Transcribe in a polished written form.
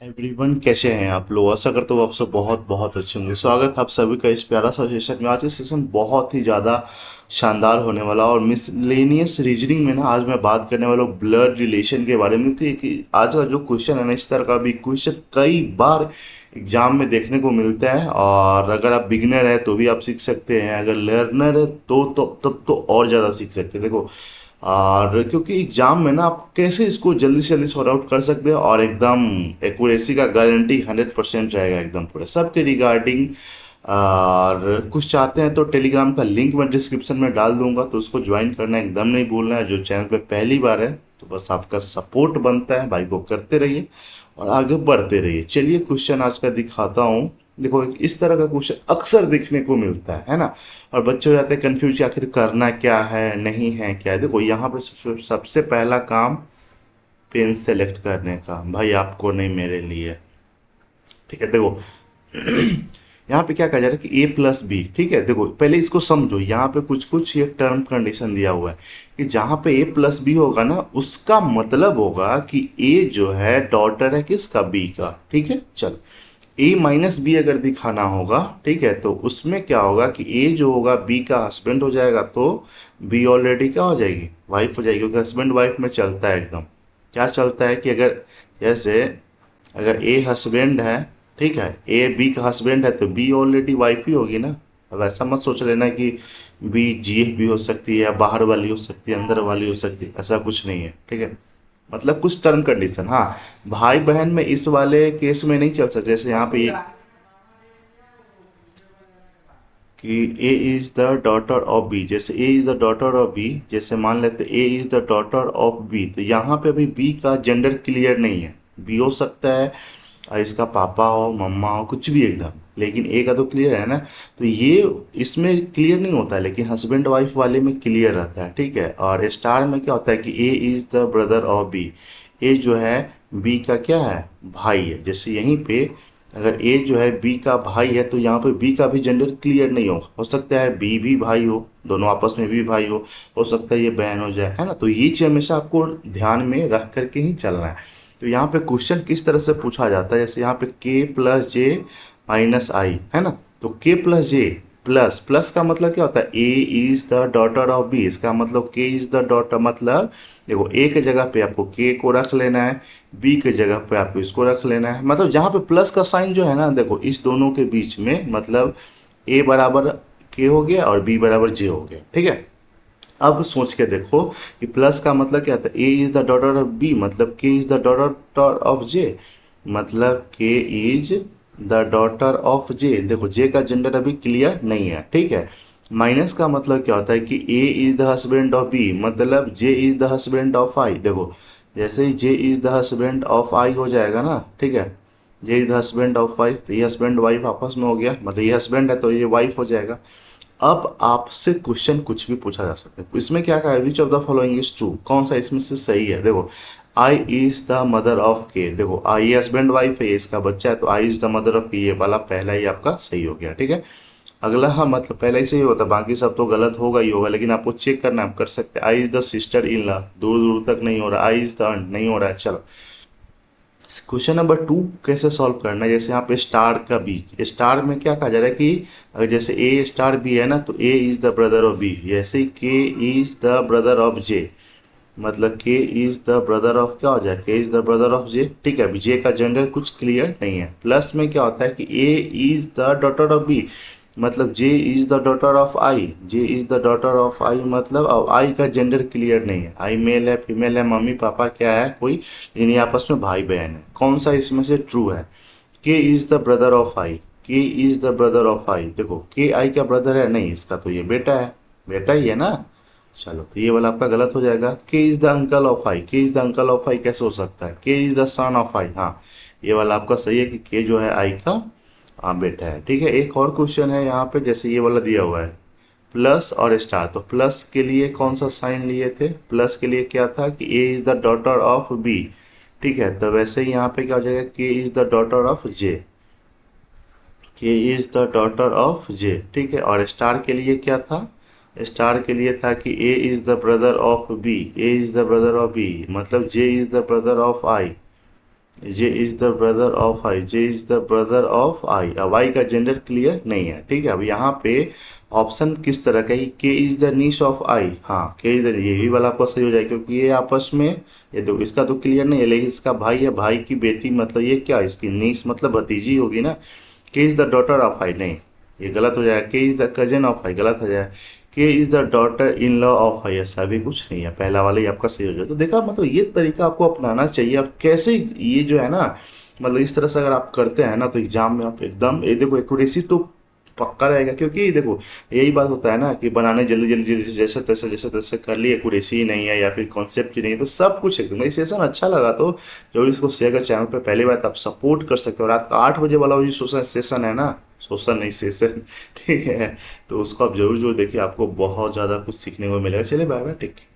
Everyone, कैसे हैं आप लोग? आशा करता हूँ आप सब बहुत बहुत अच्छे होंगे। स्वागत है आप सभी का इस प्यारा सा सेशन में। आज का सेशन बहुत ही ज़्यादा शानदार होने वाला और मिसलेनियस रीजनिंग में ना आज मैं बात करने वाला हूँ ब्लड रिलेशन के बारे में, क्योंकि आज का जो क्वेश्चन है ना, इस तरह का भी क्वेश्चन कई बार एग्जाम में देखने को मिलता है। और अगर आप बिगिनर है तो भी आप सीख सकते हैं, अगर लर्नर है तो तब तो और ज़्यादा सीख सकते हैं। देखो, और क्योंकि एग्जाम में ना आप कैसे इसको जल्दी से जल्दी सॉर्ट आउट कर सकते हो और एकदम एक्यूरेसी का गारंटी 100% रहेगा एकदम पूरा सबके रिगार्डिंग। और कुछ चाहते हैं तो टेलीग्राम का लिंक मैं डिस्क्रिप्शन में डाल दूंगा, तो उसको ज्वाइन करना एकदम नहीं भूलना है। जो चैनल पे पहली बार है तो बस आपका सपोर्ट बनता है भाई, को करते रहिए और आगे बढ़ते रहिए। चलिए क्वेश्चन आज का दिखाता हूँ। देखो, इस तरह का क्वेश्चन अक्सर देखने को मिलता है ना। और बच्चे हो जाते हैं कंफ्यूज कि आखिर करना क्या है, नहीं है क्या है। देखो, यहाँ पे सबसे पहला काम पेन सेलेक्ट करने का, भाई आपको नहीं मेरे लिए। ठीक है, देखो यहाँ पे क्या कहा जा रहा है कि ए प्लस बी। ठीक है, देखो पहले इसको समझो। यहाँ पे कुछ कुछ ये टर्म कंडीशन दिया हुआ है कि जहाँ पे ए प्लस बी होगा ना, उसका मतलब होगा कि ए जो है डॉटर है किसका, बी का। ठीक है, चल ए माइनस बी अगर दिखाना होगा, ठीक है, तो उसमें क्या होगा कि ए जो होगा बी का हस्बैंड हो जाएगा, तो बी ऑलरेडी क्या हो जाएगी, वाइफ हो जाएगी। क्योंकि हस्बैंड वाइफ में चलता है एकदम, क्या चलता है कि अगर जैसे अगर ए हस्बैंड है, ठीक है, ए बी का हस्बैंड है तो बी ऑलरेडी वाइफ ही होगी ना। अब ऐसा मत सोच लेना कि बी जी भी हो सकती है, या बाहर वाली हो सकती है, अंदर वाली हो सकती है, ऐसा कुछ नहीं है। ठीक है, मतलब कुछ टर्म कंडीशन। हाँ, भाई बहन में इस वाले केस में नहीं चल सकता। जैसे यहाँ पे ये कि A is the daughter of B, जैसे A is the daughter of B, जैसे मान लेते A is the daughter of B, तो यहाँ पे अभी बी का जेंडर क्लियर नहीं है। बी हो सकता है और इसका पापा हो, मम्मा हो, कुछ भी एकदम, लेकिन ए का तो क्लियर है ना। तो ये इसमें क्लियर नहीं होता है, लेकिन हस्बैंड वाइफ वाले में क्लियर रहता है। ठीक है, और स्टार में क्या होता है कि A is the brother of B, A जो है बी का क्या है, भाई है। जैसे यहीं पे अगर ए जो है बी का भाई है, तो यहाँ पे बी का भी जेंडर क्लियर नहीं हो सकता है बी भी भाई हो, दोनों आपस में भी भाई हो सकता है ये बहन हो जाए, है ना। तो ये चीज हमेशा आपको ध्यान में रख करके ही चलना है। तो यहाँ पे क्वेश्चन किस तरह से पूछा जाता है, जैसे यहाँ पे के प्लस जे माइनस आई, है ना। तो के प्लस जे, प्लस प्लस का मतलब क्या होता है, A is the daughter of B, इसका मतलब के इज द डॉटर। मतलब देखो, ए के जगह पे आपको के को रख लेना है, बी के जगह पे आपको इसको रख लेना है। मतलब जहाँ पे प्लस का साइन जो है ना, देखो इस दोनों के बीच में मतलब ए बराबर के हो गया और बी बराबर जे हो गया। ठीक है, अब सोच के देखो कि प्लस का मतलब क्या था, A is the daughter of B, मतलब K is the daughter of J, मतलब K is the daughter of J. देखो जे का जेंडर अभी क्लियर नहीं है। ठीक है, माइनस का मतलब क्या होता है कि A is the husband of B, मतलब J is the husband of I. देखो, जैसे ही J is the husband of I हो जाएगा ना, ठीक है, J is the husband of wife, तो ये हस्बैंड वाइफ आपस में हो गया, मतलब ये हस्बैंड है तो ये वाइफ हो जाएगा। अब आपसे क्वेश्चन कुछ भी पूछा जा सकता है, तो इसमें क्या कहा है, which of the following is true, कौन सा इसमें से सही है। देखो, आई इज द मदर ऑफ के, देखो आई हस्बैंड वाइफ है, ये इसका बच्चा है, तो आई इज द मदर ऑफ के, ये वाला पहला ही आपका सही हो गया। ठीक है, अगला, हाँ मतलब पहला ही सही होता, बाकी सब तो गलत होगा ही होगा, लेकिन आपको चेक करना आप कर सकते हैं। I is the sister in law, दूर दूर तक नहीं हो रहा, आई इज द aunt नहीं हो रहा है। चलो, क्वेश्चन नंबर 2 कैसे सॉल्व करना है, जैसे यहाँ पे स्टार का बीच, स्टार में क्या कहा जा रहा है कि अगर जैसे ए स्टार बी है ना, तो A is the brother of B, जैसे K is the brother of J, मतलब K is the brother of क्या हो जाए, के इज द ब्रदर ऑफ जे। ठीक है, अभी जे का जेंडर कुछ क्लियर नहीं है। प्लस में क्या होता है कि A is the daughter of B, मतलब J is the daughter of I, J is the daughter of I, मतलब अब आई का जेंडर क्लियर नहीं है, आई मेल है फीमेल है, मम्मी पापा क्या है कोई, लेकिन ये आपस में भाई बहन है। कौन सा इसमें से ट्रू है, के इज द ब्रदर ऑफ आई, के is the brother of I. देखो के आई का ब्रदर है नहीं, इसका तो ये बेटा है, बेटा ही है ना। चलो, तो ये वाला आपका गलत हो जाएगा। K is the uncle of आई, के इज द अंकल ऑफ आई कैसे हो सकता है, के इज द सन ऑफ आई, हाँ ये वाला आपका सही है कि के जो है आई का हाँ बेटा है। ठीक है, एक और क्वेश्चन है यहाँ पे, जैसे ये वाला दिया हुआ है प्लस और स्टार, तो प्लस के लिए कौन सा साइन लिए थे, प्लस के लिए क्या था कि A is the daughter of B. ठीक है, तो वैसे ही यहाँ पे क्या हो जाएगा, K is the daughter of जे, के इज द डॉटर ऑफ जे। ठीक है, और स्टार के लिए क्या था, स्टार के लिए था कि A is the brother of B, A is the brother of B, मतलब J is the brother of I. J is the brother of I, J is the brother of I. अब I का gender clear नहीं है, ठीक है। अब यहाँ पे ऑप्शन किस तरह का है, के इज द नीस ऑफ आई, हाँ के इज द, ये भी वाला आपको सही हो जाएगा क्योंकि ये आपस में, ये तो इसका तो क्लियर नहीं है, लेकिन इसका भाई है, भाई की बेटी मतलब ये क्या, इसकी नीस मतलब भतीजी होगी ना। K is the daughter of I, नहीं ये गलत हो जाएगा। K is the cousin of I, गलत हो जाएगा। K is the daughter in law of I, ऐसा भी कुछ नहीं है, पहला वाला ही आपका सही हो जाएगा। तो देखा, मतलब ये तरीका आपको अपनाना चाहिए। अब कैसे ये जो है ना, मतलब इस तरह से अगर आप करते हैं ना तो एग्जाम में आप एकदम, ये देखो एक्यूरेसी तो पक्का रहेगा। क्योंकि देखो यही बात होता है ना कि बनाने जल्दी जल्दी जल्दी जैसे तैसे कर लिए, एक्यूरेसी ही नहीं है या फिर कॉन्सेप्ट ही नहीं है, तो सब कुछ एकदम। ये सेशन अच्छा लगा तो जरूर इसको शेयर कर, चैनल पे पहली बात आप सपोर्ट कर सकते हो। रात का 8 बजे वाला वो जो सोशल सेशन है ना, सोशल नहीं सेशन ठीक है, तो उसको आप जरूर जरूर देखिए, आपको बहुत ज़्यादा कुछ सीखने को मिलेगा। चलिए बाय बाय, टेक केयर।